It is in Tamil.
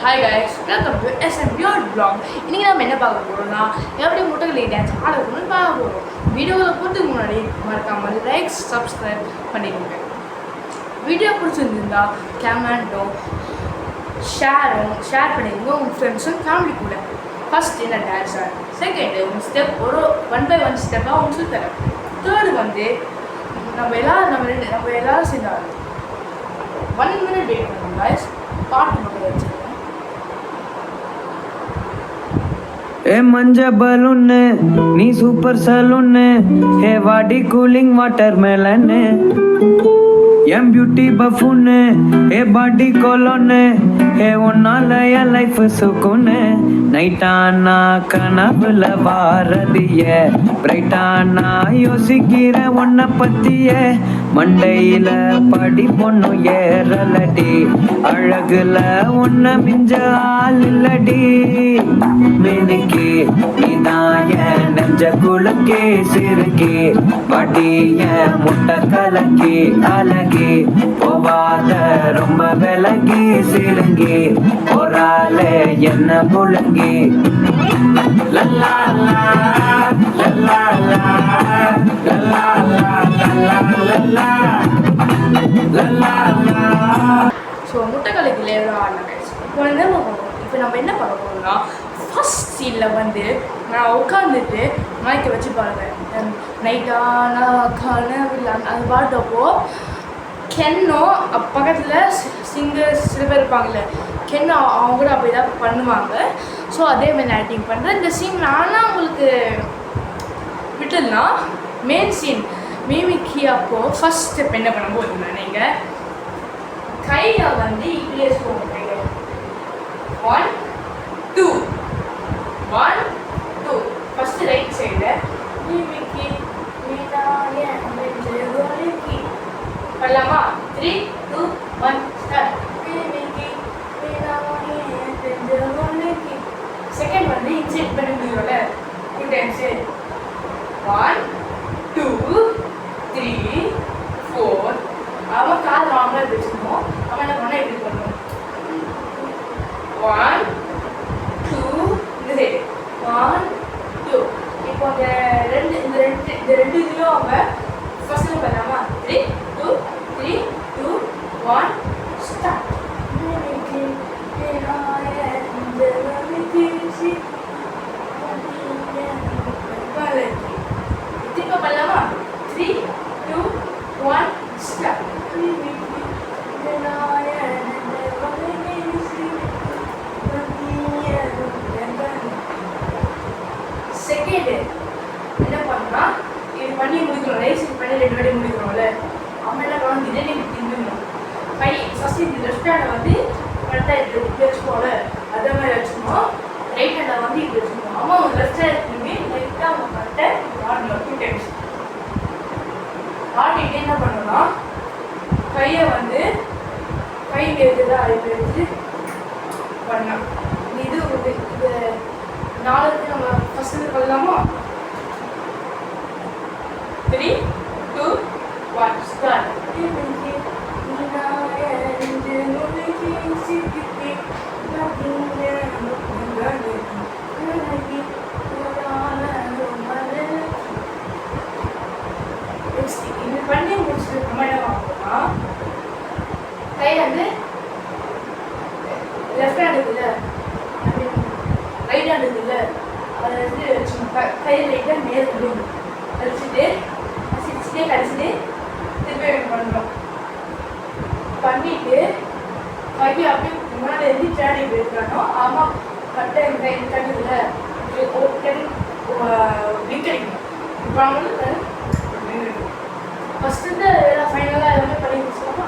Hi guys, welcome to SM pure black. இன்றைக்கி நம்ம என்ன பார்க்க போகிறோம்னா எப்படி முட்டைகளை டான்ஸ் ஆடணும்னு பார்க்க போகிறோம். வீடியோவில் போகிறதுக்கு முன்னாடி மறக்காமல் லைக் சப்ஸ்கிரைப் பண்ணிடுங்க. வீடியோ பிடிச்சிருந்தா கேமரா ஷேர் பண்ணிடுங்க உங்கள் ஃப்ரெண்ட்ஸும் ஃபேமிலி கூட. ஃபர்ஸ்ட் என்ன டான்ஸ் ஆடு, செகண்டு உங்கள் ஸ்டெப் ஒரு 1 by 1 ஸ்டெப்பாக உங்களுக்கு சொல்லி தரேன். தேர்டு வந்து நம்ம எல்லோரும் சேர்ந்து ஆடணும். 1 minute வெயிட் பண்ணணும் கைஸ். பாட்டு மட்டும் வச்சுருக்கேன். ए मंजा बलून नी सुपर सलून हे वाडी कूलिंग वाटरमेलन एम ब्यूटी बफून हे बॉडी कोलोन हे उन्नालय लाइफ सुकून नैटाना कनबुल वारदिय ब्ரைட்டானா யோசிக்கிற உன்னை பத்திய மண்டையில படி பொண்ணு ஏறலடி அழகுல உன்னை மிஞ்ச ஆள் இல்லடி மினிக்கு நீதான் என் நெஞ்ச குலுக்கி சிறுக்கி படிய முட்டை கலக்கி அழகி போவாத ரொம்ப விலகி சிறுங்கி ஒராளே என்ன முழுங்கி லல்லா லல்லா லல்லா லல்லா ஸோ முட்டைக்கலைக்கு லேவராக ஆடலாம் கைஸ். இப்போ நம்ம என்ன பண்ண போகிறோம்னா ஃபஸ்ட் சீனில் வந்து நான் உட்காந்துட்டு மைக்கை வச்சு பாருங்கள். நைட்டானா கனவில் அது பாட்டப்போ கென்னோ பக்கத்தில் சிங்கர்ஸ் சில பேர் இருப்பாங்கள்ல, கென்னோ அவங்க கூட அப்படி தான் பண்ணுவாங்க. ஸோ அதேமாதிரி ஆக்டிங் பண்ணுறேன். இந்த சீன் நானும் உங்களுக்கு விட்டுலனா மெயின் சீன் மிமிக்ரி அப்போ ஃபஸ்ட் ஸ்டெப் என்ன பண்ண போதுன்னா நீங்கள் கையை வந்து இப்படியே வச்சுக்கோங்க. 1 2 1 2 ஃபஸ்ட்டு ரைட் சைடு மிமிக்ரி பண்ணலாமா? 3 2 1 ஸ்டார்ட். செகண்ட் வந்து இன்செட் பண்ணி முடியும்ல 2 டைம்ஸு. 1 2 3 4. அவன் கால் நார்மலாக வச்சுக்கணும். அவன் என்ன பண்ணால் எப்படி பண்ணணும்? 1 2 இந்த சைடு 1 2. இப்போ இந்த ரெண்டு இதுலையும் அவன் ஃபர்ஸ்ட் பண்ணலாமா? 3 2 3 2 1 ஸ்டார்ட். திரும்ப பண்ணலாமா? 3 2 1 ஸ்டார்ட். செகண்ட் என்ன பண்ணா இது பண்ணி முடிக்கணும். ரைஸ் பண்ணி 2 வாட்டி முடிக்கணும்ல. அவன் என்ன பண்ணணும்? திடீர்னு திங்கணும். கை ஃபஸ்ட்டு இந்த லெஃப்ட் ஹேண்டை வந்து கரெக்டாக இப்படி வச்சுக்கோல, அதே மாதிரி வச்சுக்கணும். ரைட் ஹேண்டை வந்து இப்படி வச்சுக்கணும். அவன் லெஃப்ட் ஹேண்ட் திரும்பி லைட்டாக அவன் கரெக்டாக ஆடணும் 2 டைம்ஸ். ஆடிட்டு என்ன பண்ணணும்னா கையை வந்து கை இருக்குதா இப்படி வச்சு பண்ணலாம். இது இது 4 நம்ம ஃபஸ்ட்டு பண்ணலாமா? 3 2 1 ஸ்டார்ட். இது பண்ணி முடிச்சுட்டு நம்ம என்ன பார்ப்போம்னா கை வந்து லெஃப்ட் ஹேண்ட் இருக்குல்ல, ரைட் ஹேண்ட் இருக்குல்ல, அதை வந்து கையில் லைட்டாக மேலே விடுங்க. கழிச்சுட்டு சிரிச்சுட்டே கழிச்சுட்டு திருப்பி பண்ணணும். பண்ணிட்டு கையை அப்படியே முன்னாடி இருந்து சேடி போயிருக்கானோ ஆமாம் கட்டை கை கட்டுதுல லிங்க் அடிக்கணும். இப்போ அவங்க வந்து ஃபஸ்ட்டு ஃபைனலாக எல்லாமே பண்ணி வச்சுக்கோமா?